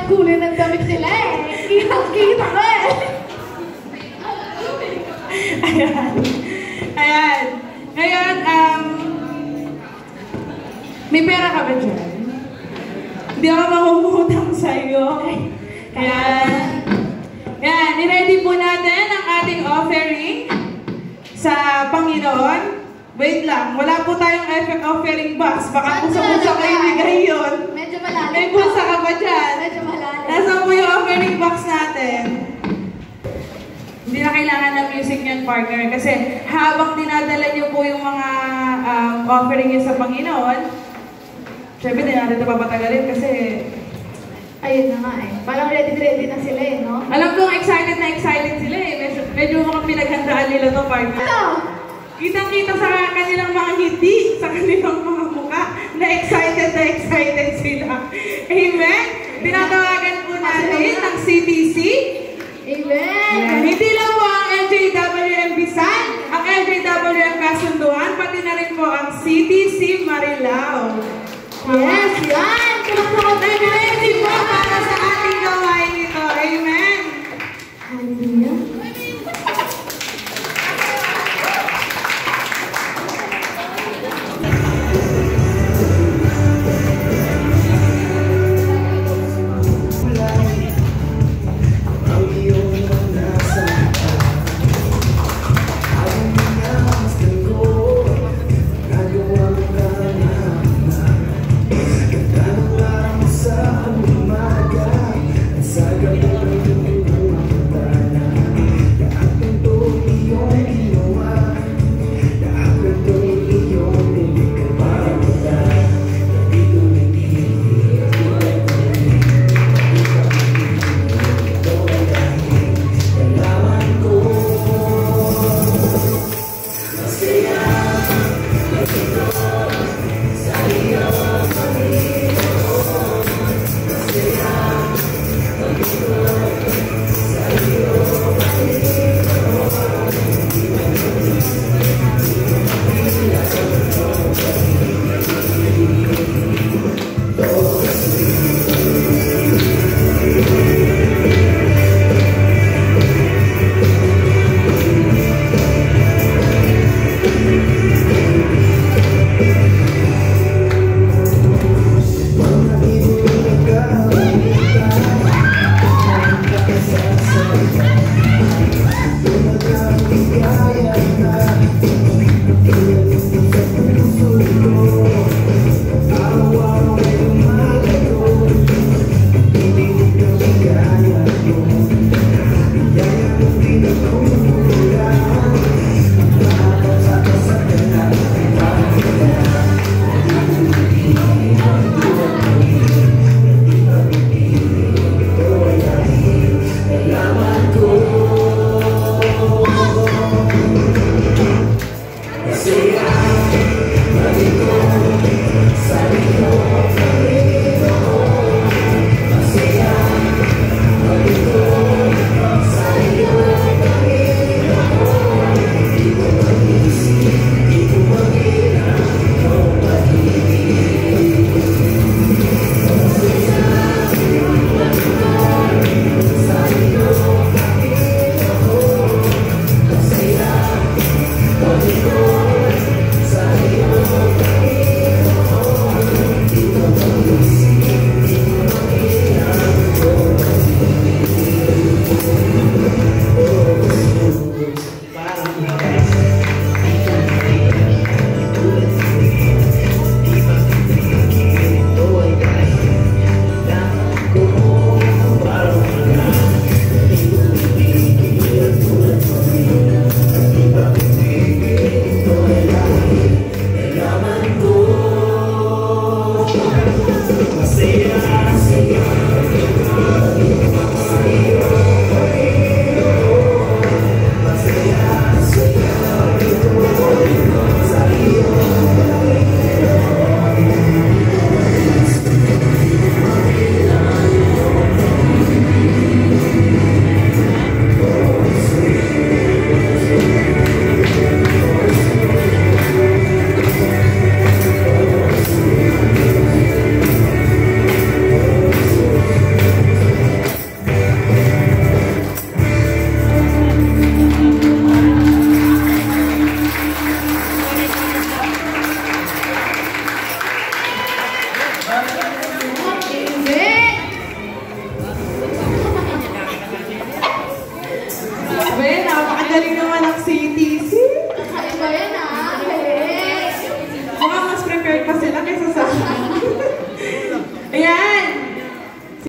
ang kulay ng damit nila eh. Kitang-kita ko eh. Ayan. Ayan. Ngayon, may pera ka ba dyan? Hindi ako mangungutang sa'yo. Ayan. Ayan, niready po natin ang ating offering sa Panginoon. Wait lang, wala po tayong offering box. Baka po sa pusa kayo bigay yun. Medyo malalim. May pusa ka ba dyan? Medyo malalim. Nasaan po yung offering box natin? Hindi na kailangan ng music niyan, partner. Kasi habang dinadala niyo po yung mga offering niyo sa Panginoon, syempre din natin ito papatagalin kasi ayun na nga eh. Parang ready na sila eh, no? alam kong excited na excited sila eh. Medyo mga pinaghandaan nila to, partner. Ano? Kitang-kita sa kanilang mga ngiti, sa kanilang mga mukha, na excited sila. Amen? Tinatawagan po natin ang CTC. Amen! Hindi lang po ang LJWM Bisan, ang LJWM Kasunduan, pati na rin po ang CTC Marilao. Yes, yan! Kalakpakan tayo!